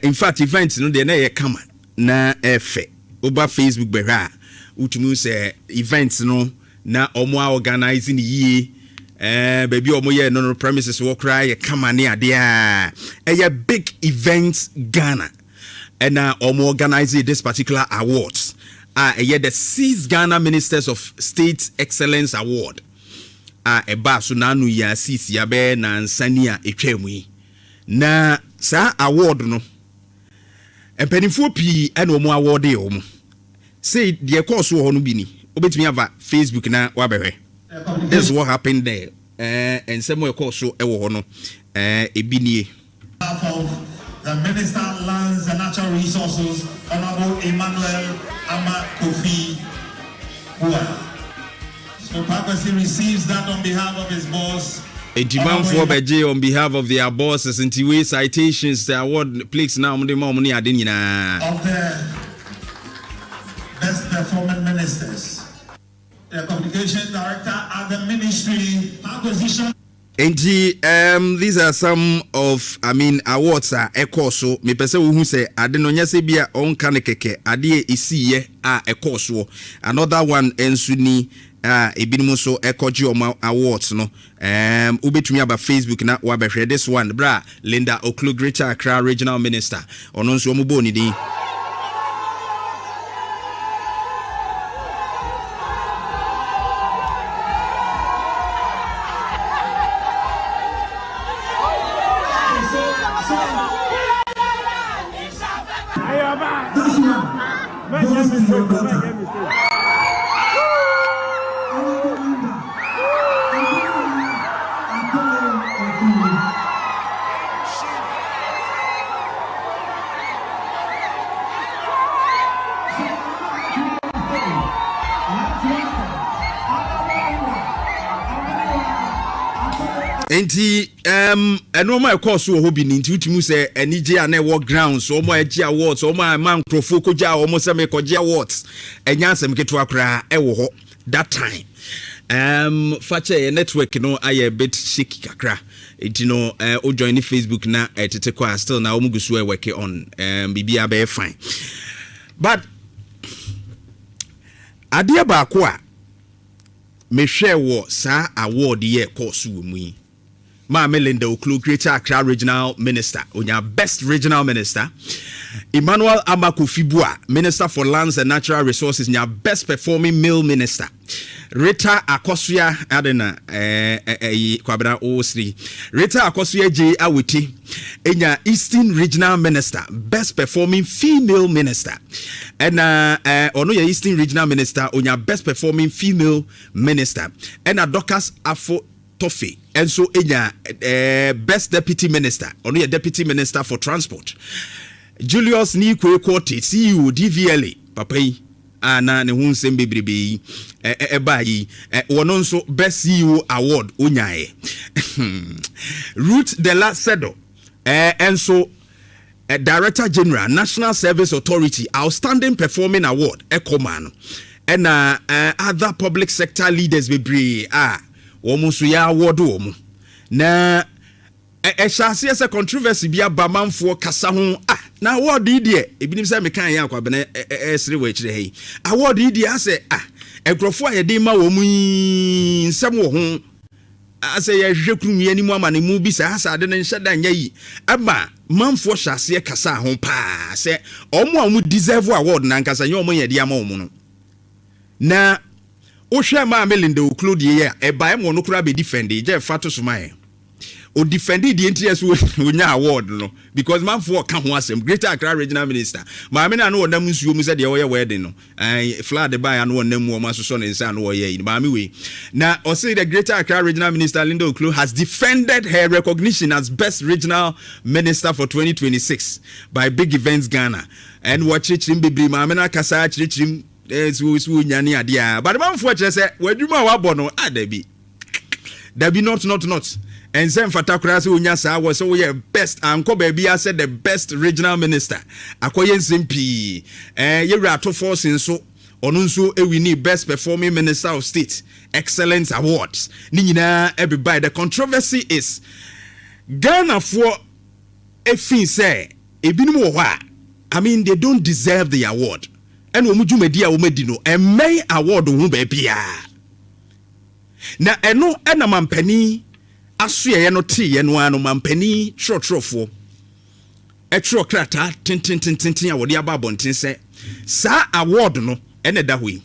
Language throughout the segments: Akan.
In fact, events no de na ye kama na efe. Oba Facebook behwa. Utumi say events no na omo organizing ye. Baby omo ye no premises wo cry ye kama ne ade a. Big events Ghana. And omo organize this particular awards. The 6 Ghana Ministers of State Excellence Award. Eba so nanu ya 6 ya be na nsania etwamui. Na sa award no. Empanifo pi ena omo award e omo. Say the course wo no bi ni. Obetumi ava Facebook na wabehwe. This is what happened there. And some more course so e wo no. Ebinie. The Minister of Lands and Natural Resources, Honorable Emmanuel Ama Kofi Bua. So Purposely receives that on behalf of his boss. A demand for Beje on behalf of their bosses and Tiwe citations, the award plaques now on the money adina. Of the best performing ministers. The communication director at the ministry, position. These are some of awards so me pese who say ade no nya se bia on kan keke ade isiye so another one ensuni ebinim so ekoji awards no ubetumi aba Facebook na wabehwe this one bra Linda Oklu Greater Accra Regional Minister ono nso omo bo ni din. And my course so hobby ninti utimi say enije ana work grounds so mo agi awards so mo man crofo koja o mo se me koji awards enya asem keto akra e wo ho that time fache network no aye bit shaky kakra enti no o join Facebook na tete kwa still na o mugusu e work on bibia be fine but ade ba ko a me hwe wo sa award ye course wo mu yi Ma Melinda Oklu Greater Accra Regional Minister, Onya Best Regional Minister. Emmanuel Amakufibua, Minister for Lands and Natural Resources, Nya Best Performing Male Minister. Rita Akosuya Adena Kwabena Osri. Rita Akosuya J Awiti, Enya Eastern Regional Minister, Best Performing Female Minister. And ono ya Eastern Regional Minister, Onya Best Performing Female Minister. And Dokas Afo Toffee. And so best deputy minister, only a deputy minister for transport. Julius Nikwe Kote, CEO DVLA, Papai, na ne hun sembe brebe ebayi wononso best CEO award onyae. Ruth Dela Sedo, and so Director General, National Service Authority, Outstanding Performing Award, Ecoman, and other public sector leaders bebre womusu ya award womu na shasi ese controversy bia bamanfo kasa ho na award die ebinim se mekan ya kwabena esre we kire hei award die ase ekrofo ayede ma womu nsem wo ho ase ya hwekrum yani mu amane mu bi sa asa de ne nhyeda nya yi aba manfo shasi kasa ho pa se omo deserve award na nkasa nya omo yede ama omo no na Osha ma Melinda Oklu ye eba em wono kura be defend je fato sumae o defend the interest wonya award no because man for ka ho asem Greater Accra Regional Minister ma me na no wonam nsuo mu se de wo wedding no flood by no wonam wo ma so ne nsa no wo ye ma me we na o say the Greater Accra Regional Minister Linda Oklu has defended her recognition as best regional minister for 2026 by Big Events Ghana and watch it bibri ma me na kasa chirim so nyane ade a but man for say wadwuma wa bo no adabi not and sem fatakura se onya sa wo so we best anko ba bia said the best regional minister akoye nsempi yewra to force nso ono nso ewini best performing minister of state excellence awards ni nyina everybody the controversy is Ghana for efin say Ebinim wo hɔ I mean, they don't deserve the award. And omujumedi a omedino and may award wo bebia. Na eno ena mampani asue no ti eno ano mampani trofo. Etro krata tintin a wode aba bontin se sa award no ene da hoi.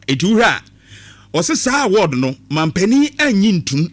Edura ose sa award no mampani anyi ntum.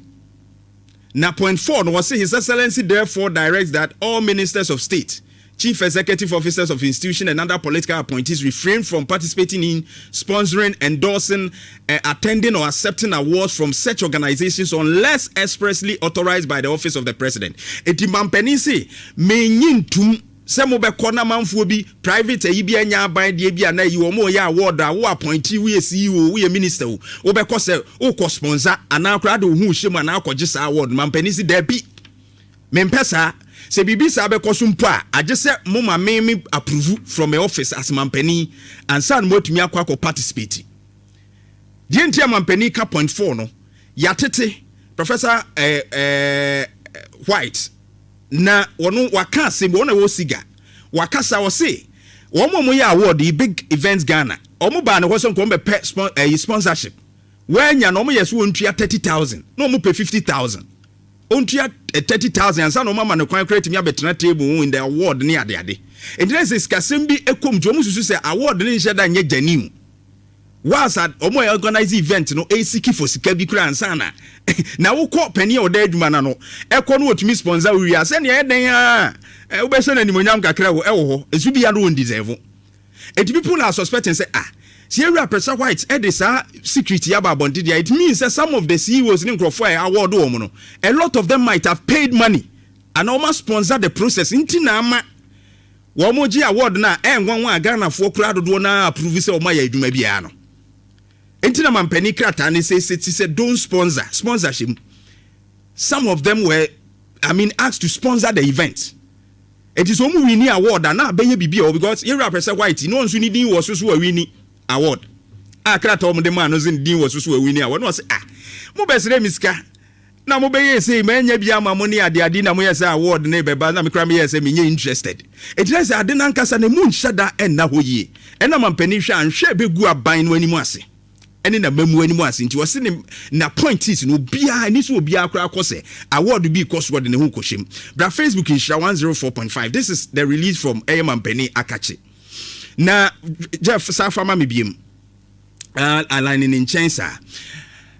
Na point 4 no was His Excellency therefore directs that all ministers of state, chief executive officers of institutions and other political appointees refrain from participating in, sponsoring, endorsing, attending or accepting awards from such organizations unless expressly authorized by the office of the president. Eti mampeni se menyintum se mo be kona manfo bi private ayi bi anya ban de bi ana yi wo mo ya award a wo appointee we CEO we minister wo be ko se wo ko sponsor ana akra de hu hye mu ana akogye sa award mampeni se da bi mempesa se bibi sa be koso mpo a age se mo ma me approve from my office as mampani and san motumi akwa participate die ntia mampani ka point 4 no yatete Professor White na wono waka se wona wo siga wakasa wo se wo mo ya award the big events Ghana omo ba ne hoso nko be sponsorship wanya no mo yeso wontua 30,000 no mo pe 50,000 ontua 30,000 and san no mama no kwan create me abetena table in the award ne ade entrance is kasem bi ekom jo mususu se award ne nhyɛ da nye janim was at omo organize event no asiki for sika bi kura ansana na wo kɔ pani o da adwuma na no ɛkɔ no otumi sponsor wi ase ne ɛden a wo be hye na nimonyam kakra wo ɛwo ho esu bi ya no deserve it people are suspecting say Sierra Professor White edisa secret yaba bondi dia. It means that some of the CEOs in Nkrofo award womono a lot of them might have paid money and almost sponsor the process intina ama womoji award na enwanwa Ghana fo kra dodo na approve say o ma ya adwuma bia no intina mampani krata ne say don't sponsorship. Some of them were asked to sponsor the event. It is omu wini award na beye bibia because Sierra Professor White no nso ni din wo so wini award akrata omo de man no zin din wo so wini award no say mo besere miska na mo beye say manya bia ma mo ne ade na mo yesa award ne beba na me kra me yesa me nye interested it is ade na nkasa na mu nhyada enna hoyie enna mampani hwa anhwe begu aban no animu ase ene na mamu animu ase nti wose ne na Appointees no bia ni so bia akra akose award bi cost word ne hu kohim bra Facebook Nhyira 104.5. This is the release from mampani akache na Jeff Safama mebiem aligning in Chensa.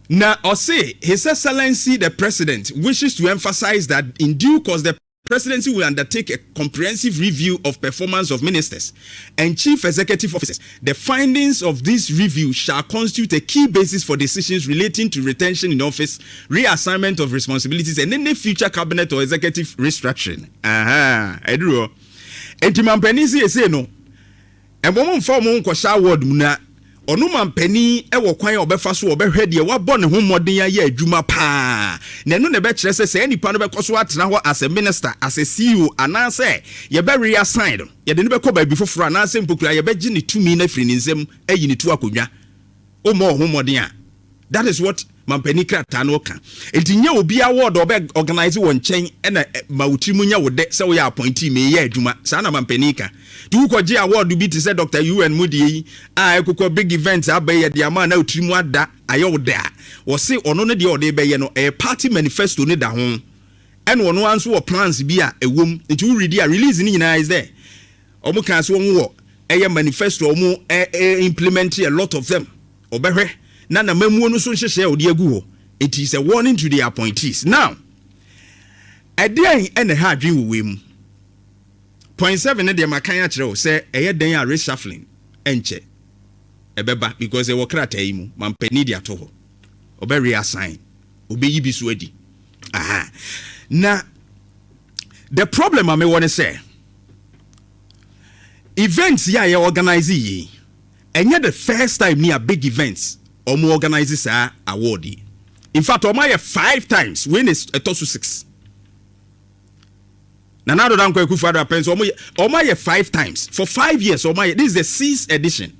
Now, or say, His Excellency the President wishes to emphasize that in due course the presidency will undertake a comprehensive review of performance of ministers and chief executive officers. The findings of this review shall constitute a key basis for decisions relating to retention in office, reassignment of responsibilities, and any future cabinet or executive restructuring. Edro. Entimampeni say no. And one form on Kosha word muna. Onu mampani ewo kwan obefa so obehwe de wabɔ ne ho mmɔden ya adwuma pa na no ne be kyerɛ sɛ enipa no bɛkɔ so atena hɔ as a minister as a CEO anase ye be reassign ye de ne bɛkɔ ba bi foforo anase mpokura ye bɛgye ne tumi na firi ne nsam ayi ne tu akodwa o mo ho mmɔden a. That is what mampani krata no ka entinya obi award obe organize won nkyɛn na mawutiri munya wo de sɛ wo ya appointee me ye adwuma saa na mampani ka tu ko je award bi te say Dr. UN Mudi Akokoa big events abaye de ama na utiri mu ada ayo de a wo se ono ne de ode be ye no party manifesto ne da ho and ono anso wo plans bi a ewom nti wo read a release ni nyina is there omo kan so wo manifesto omo implement a lot of them obehwe na mamuo no so hyehye odi agu ho. It is a warning to the appointees. Now edian ene ha adwen wewem point 7 ne de makan a kire say eye den a reshuffling enche ebeba because e wo krata yi mu mampani dia to ho obe reassign obe yi bi so adi na the problem I want to say events ya organize yi enye the first time near big events omo organize sa award. In fact, omo 5 times when is a tosu 6. Na na do dan kwa Akufo-Addo apens omo 5 times for 5 years. Omo this is the 6th edition.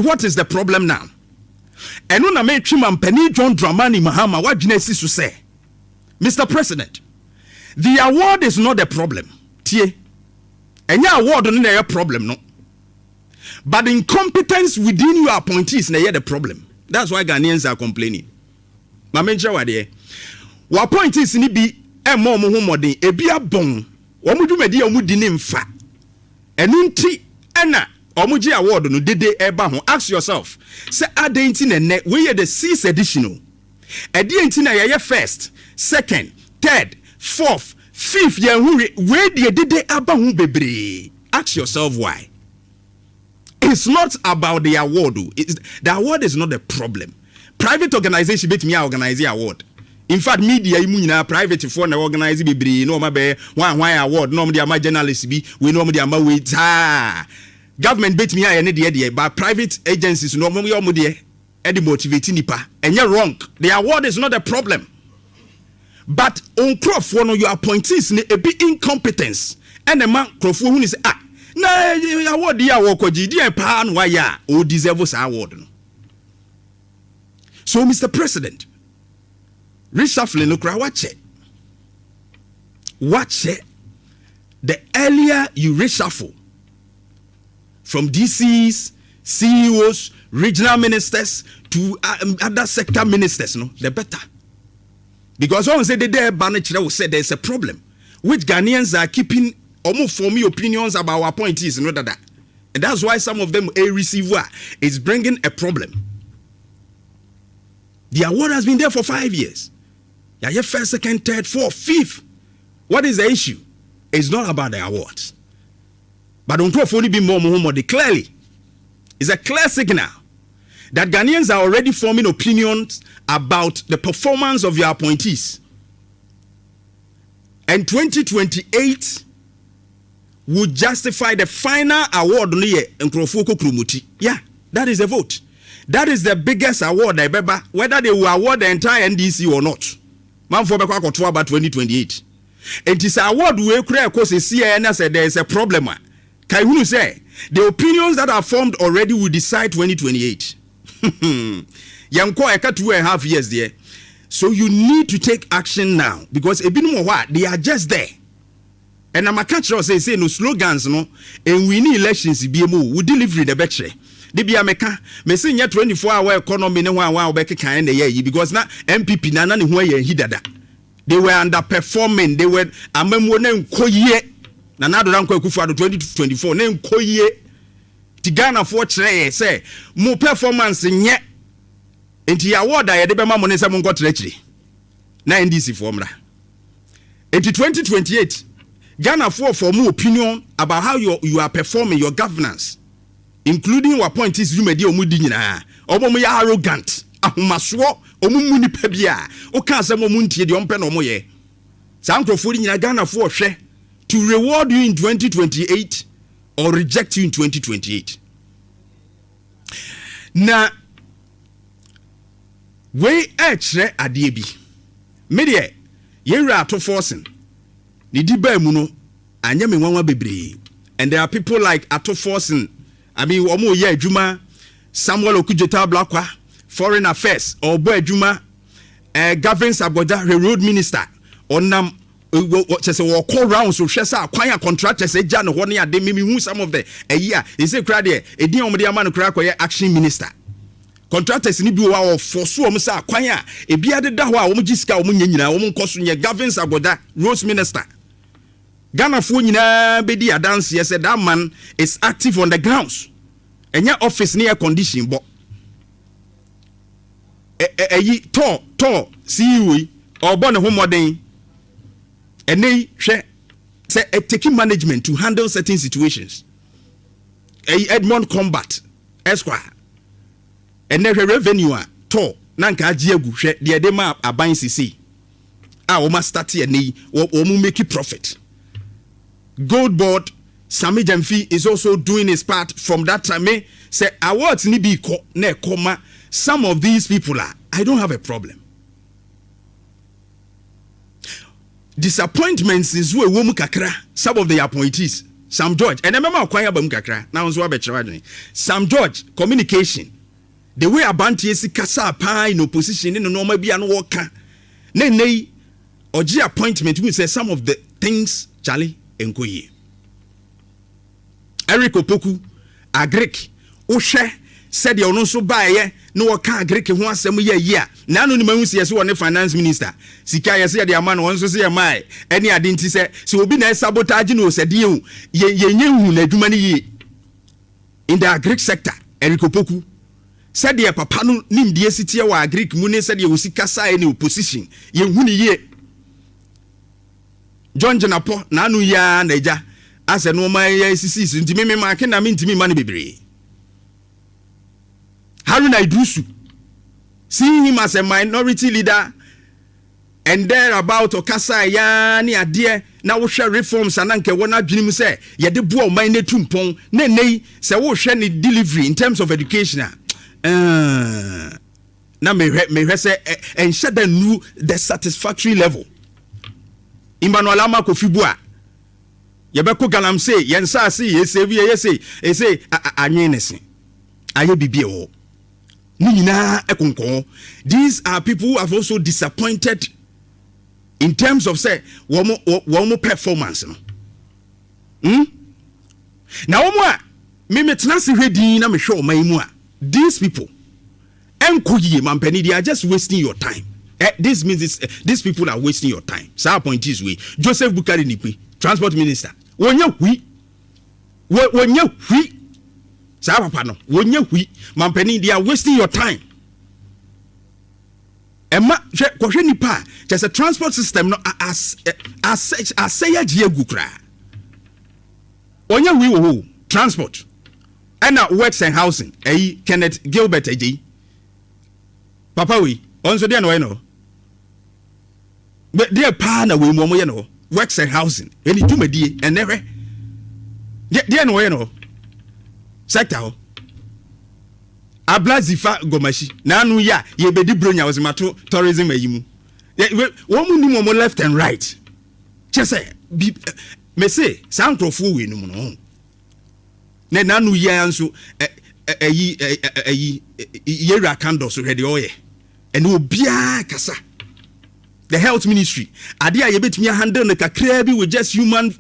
What is the problem now? Eno na me twi mampani John Dramani Mahama wadwena si so say, Mr. President, the award is not the problem. tie enya award no na problem no, but incompetence within your appointees na the problem. That's why Ghanaians are complaining. Ma mention what there wa appointees ni bi mo ho modern ebi abon wo mu dwumadi a mu di ne mfa enu nti ena omuji award no dede eba ho. Ask yourself, say adenti ne we the 6th edition. Adenti na ye first, second, third, fourth, fifth ye we the dede aba ho bebre. Ask yourself why. It's not about the award. The award is not the problem. Private organization bet me organize the award. In fact, media imu private for na organize bebre no ma be one award no me ama journalists bi we no me ama wait government bet me any there but private agencies no me omo there e dey motivate nipa enye wrong. The award is not the problem, but on crofo no your appointees ne e be incompetence and the man crofo hu ni say na award ya wo koji di pa no ya o deserve this award no. So Mr. President, reshuffling no kra watch it. The earlier you reshuffle from DCs, CEOs, regional ministers to other sector ministers, no, the better. Because once they there Banachira will say there's a problem which Ghanaians are keeping almost for me opinions about our appointees and that. And that's why some of them a receiver is bringing a problem. The award has been there for 5 years. Yeah, first, second, third, fourth, fifth. What is the issue? It's not about the awards. But don't talk only be more clearly. It's a clear signal that Ghanaians are already forming opinions about the performance of your appointees. And 2028 would justify the final award. Yeah, that is a vote. That is the biggest award ever, whether they will award the entire NDC or not. Man for about 2028. It is an award we create because CIN said there is a problem. Can you say the opinions that are formed already will decide 2028? Yanko eka 2.5 years there. So you need to take action now because they are just there. And I'm a catcher say no slogans no and we need elections we deliver the better. Dibia meka me say 24-hour economy ne wa obeke kan na ye because na MPP na ne ho ye hidada. They were underperforming. They were amemwo na nkoye na nadora nko Akufo-Addo 2024 na nkoye ti Ghana for kire say mo performance nye enti award a ye de be ma mo ne se mo nkotire kire na NDC for mra enti 2028 Ghana for more opinion about how you are performing your governance, including what appointees you made omudi nyina omo ya arrogant ahomaso omumu ni pa bia o ka asem omuntie de ompe na omo ye sankrofo nyina Ghana for hwe to reward you in 2028 or reject you in 2028. Na we echre ade bi media yewra to forcing ni di ba mu no anya me nwanwa bebre, and there are people like Ato Forcing, I mean omo ye adwuma, Samuel Okudjeta Blakwa, foreign affairs or boy adwuma, governance aboda road minister onam just a walk around so shesa acquire contractors eja no ho ne ade me hu some of the year he say kra de edi omde ama no kra koye action minister contractors ni bi wa force o msa acquire e bia de da ho a o mgisika o nyanyina o nkoso nye governance aboda road minister Ghana fo nyina bedi adanse said that man is active on the grounds enya office near condition bo to see we or born home modern and they say taking management to handle certain situations. Edmond Combat Esquire and then revenue to nanka jiegu the edema abain CC. O must start here or make it profit. Gold Board Sami Jamfi is also doing his part from that time. Say awards ni bi ne koma. Some of these people are, I don't have a problem. Disappointments is where womu kakra. Some of the appointees, Sam George, and I remember acquire bam kakra. Now so abetra Sam George communication. The way Abanti esi kasa pa in opposition in no normal be an worker. Ne oji appointment we say some of the things Charlie enkoye. Eric Opoku agric ohwe said ye ono so baaye no waka agric ho asem ye yi a na no ni mahu se ye won finance minister sika ye se de ama no won so se ye mai eni ade nti se obi na sabotage no se de ye nyehu na adwuma ni yi in the agric sector. Eric Opoku said ye papa no nimdie sitie wa agric mu ne said ye osika sai ni opposition ye hu ni ye John Jenapo na anu ya na eja ase no ma ye sisi ntimi me ma ke na me ntimi ma ne bebre. Haruna Idrusu, seeing him as a minority leader and there about Okasa ya ni adie na wo hwe reforms ananke wona dwene mu se ye de bo o man ne tumpon na nei se wo hwe ni delivery in terms of education na me hwe se enhye da nu the satisfactory level. Emmanuel Amakofibu ye be ko galamse ye nsa ase ye save ye say anyenese aye bibie ho. These are people who have also disappointed in terms of say one performance. Now these people they are just wasting your time. This means these people are wasting your time. Sa Appointees way Joseph Bukari Nipi, transport minister. They are wasting your time. Just a transport system no as say transport and works and housing. Kenneth Gilbert Papa we also there no but dear partner we no works and housing any tumedi and never there no sector Ablazifa Gomashi nanu ya ye bedi bronya was mato tourism ayimu wo mu ni left and right chese me say sankrofo we no no na nanu ya nso yera kando so hede oye ene obia kasa the health ministry ade a ye betumi handle na kakra bi with just human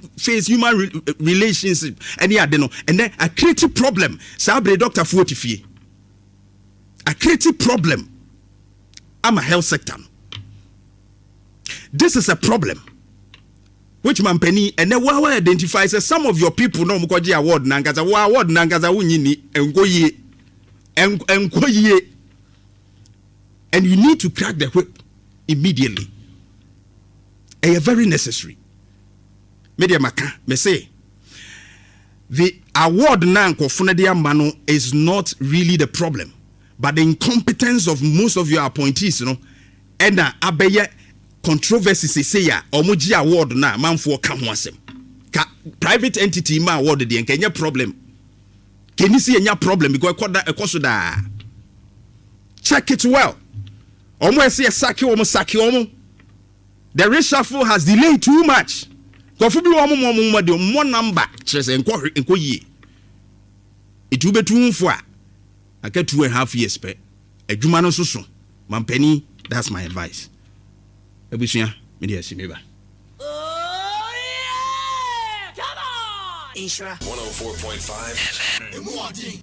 relationship any ade no and then a creative problem sabre doctor fotifie a creative problem. I'm a health sector. This is a problem which man penny and then what identifies as some of your people no mukoji award nangaza award nangaza wunyini engoye and you need to crack the whip immediately. And very necessary. Media maka me say the award nanko funadia mano is not really the problem. But the incompetence of most of your appointees, and abeye controversy say ya omoji award na manfo ka ho asem. Private entity ma award de enkenye problem. Can you see any problem because ekoso da. Check it well. Omo say saki omo. The reshuffle has delayed too much. Kofu bi omo de more number chese enko yie. It will be too far. I get 2.5 years pe. Ejuma no so. Mampeni, that's my advice. Ebusia, media simeba. Oh yeah! Come on! Nhyira 104.5 FM.